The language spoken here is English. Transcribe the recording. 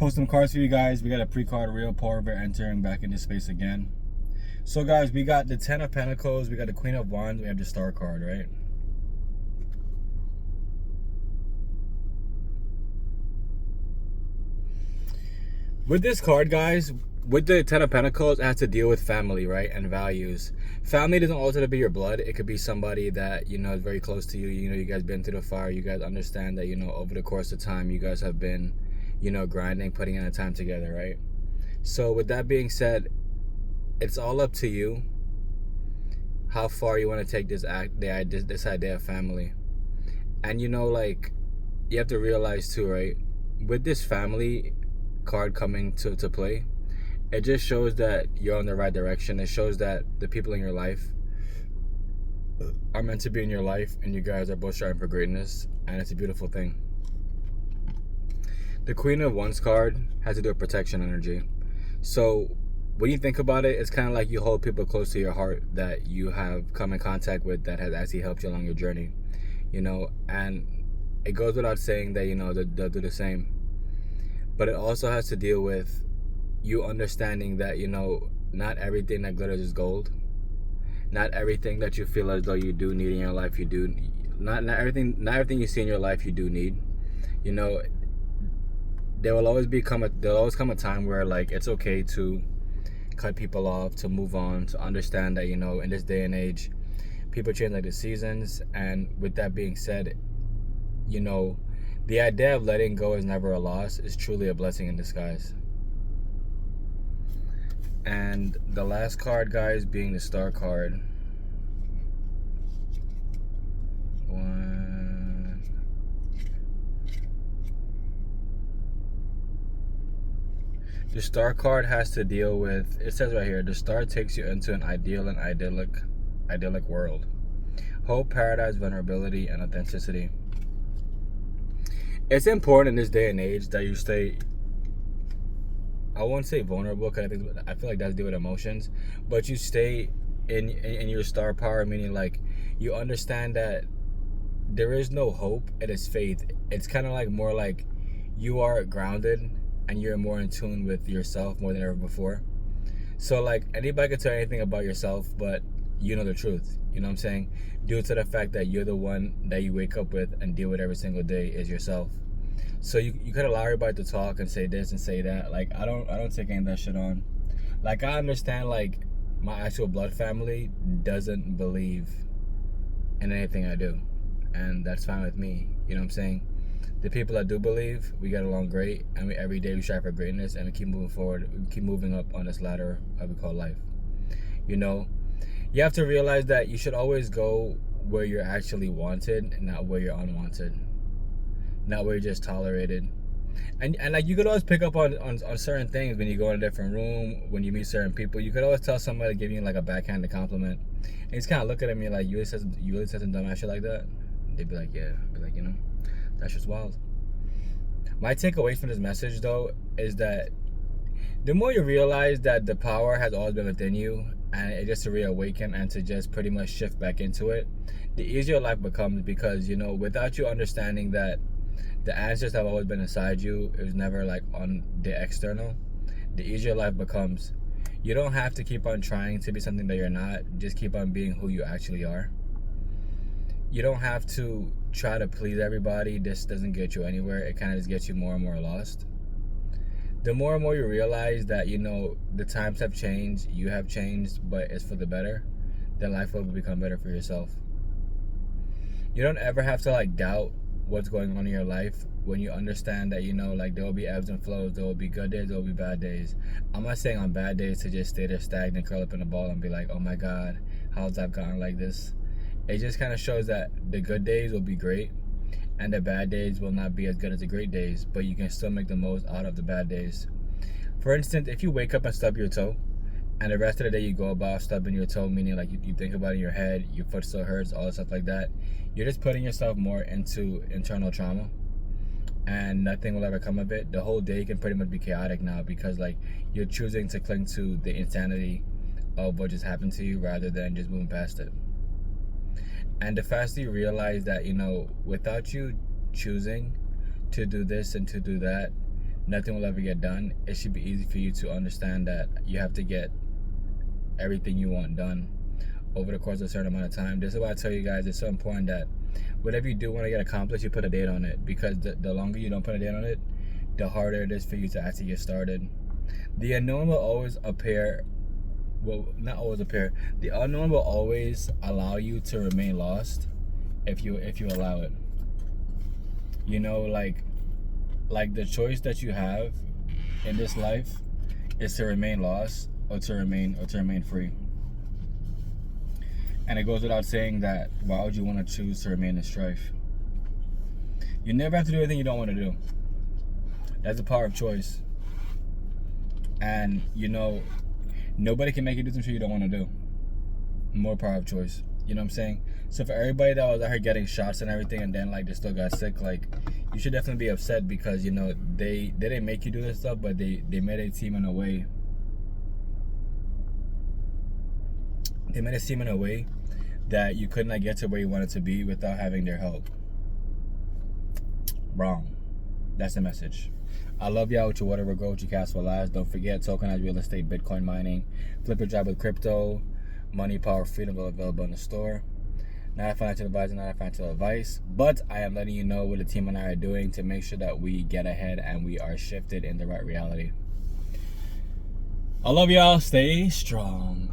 Post some cards for you guys. We got a pre-card real polar bear entering back into space again. So guys, we got the 10 of Pentacles, we got the Queen of Wands, we have the Star card, right? With this card, guys, with the 10 of Pentacles, it has to deal with family, right? And values. Family doesn't always have to be your blood. It could be somebody that, you know, is very close to you. You know, you guys been through the fire. You guys understand that, you know, over the course of time, you guys have been, you know, grinding, putting in a time together, right? So with that being said, it's all up to you how far you want to take this idea of family. And, you know, like, you have to realize too, right? With this family card coming to play, it just shows that you're on the right direction. It shows that the people in your life are meant to be in your life, and you guys are both striving for greatness, and it's a beautiful thing. The Queen of Wands card has to do with protection energy. So when you think about it, it's kind of like you hold people close to your heart that you have come in contact with that has actually helped you along your journey, you know. And it goes without saying that, you know, they'll do the same. But it also has to deal with you understanding that, you know, not everything that glitters is gold. Not everything that you feel as though you do need in your life, you do. Not everything you see in your life you do need. You know, there'll always come a time where, like, it's okay to cut people off, to move on, to understand that, you know, in this day and age, people change like the seasons. And with that being said, you know, the idea of letting go is never a loss. It's truly a blessing in disguise. And the last card, guys, being the Star card. The Star card has to deal with, it says right here, the Star takes you into an ideal and idyllic world. Hope, paradise, vulnerability, and authenticity. It's important in this day and age that you stay, I won't say vulnerable, because I feel like that's to do with emotions, but you stay in your star power, meaning like you understand that there is no hope, it is faith. It's kind of like more like you are grounded and you're more in tune with yourself more than ever before. So like anybody can tell you anything about yourself, but you know the truth. You know what I'm saying? Due to the fact that you're the one that you wake up with and deal with every single day is yourself. So you could allow everybody to talk and say this and say that. Like I don't take any of that shit on. Like I understand, like my actual blood family doesn't believe in anything I do, and that's fine with me. You know what I'm saying? The people that do believe, we get along great, and every day we strive for greatness, and we keep moving forward, we keep moving up on this ladder that we call life. You know, you have to realize that you should always go where you're actually wanted and not where you're unwanted, not where you're just tolerated. And like you could always pick up on certain things when you go in a different room, when you meet certain people. You could always tell somebody giving you like a backhanded compliment, and he's kind of looking at me like, you really said some dumb shit like that? They'd be like, yeah. I'd be like, you know, that's just wild. My takeaway from this message, though, is that the more you realize that the power has always been within you, and it just to reawaken and to just pretty much shift back into it, the easier life becomes. Because, you know, without you understanding that the answers have always been inside you, it was never like on the external, the easier life becomes. You don't have to keep on trying to be something that you're not. Just keep on being who you actually are. You don't have to try to please everybody. This doesn't get you anywhere. It kind of just gets you more and more lost. The more and more you realize that, you know, the times have changed, you have changed, but it's for the better, then life will become better for yourself. You don't ever have to like doubt what's going on in your life when you understand that, you know, like there will be ebbs and flows. There will be good days, there will be bad days. I'm not saying on bad days to just stay there stagnant, curl up in a ball and be like, oh my God, how's I've gotten like this? It just kind of shows that the good days will be great and the bad days will not be as good as the great days, but you can still make the most out of the bad days. For instance, if you wake up and stub your toe, and the rest of the day you go about stubbing your toe, meaning like you think about it in your head, your foot still hurts, all that stuff like that, you're just putting yourself more into internal trauma, and nothing will ever come of it. The whole day can pretty much be chaotic now, because like you're choosing to cling to the insanity of what just happened to you rather than just moving past it. And the faster you realize that, you know, without you choosing to do this and to do that, nothing will ever get done. It should be easy for you to understand that you have to get everything you want done over the course of a certain amount of time. This is why I tell you guys it's so important that whatever you do want to get accomplished, you put a date on it, because the longer you don't put a date on it, the harder it is for you to actually get started. The unknown will always appear. Well, not always appear. The unknown will always allow you to remain lost if you allow it. You know, like the choice that you have in this life is to remain lost or to remain free. And it goes without saying that why would you want to choose to remain in strife? You never have to do anything you don't want to do. That's the power of choice. And you know, nobody can make you do some shit you don't want to do. More power of choice. You know what I'm saying? So for everybody that was out here getting shots and everything, and then like they still got sick, like you should definitely be upset, because you know they didn't make you do this stuff, but they made it seem in a way. They made it seem in a way that you could not get to where you wanted to be without having their help. Wrong. That's the message. I love y'all with your whatever goal you cast for lives. Don't forget, tokenized real estate, Bitcoin mining, flip your job with crypto, money, power, freedom available in the store. Not a financial advisor, not a financial advice, but I am letting you know what the team and I are doing to make sure that we get ahead and we are shifted in the right reality. I love y'all. Stay strong.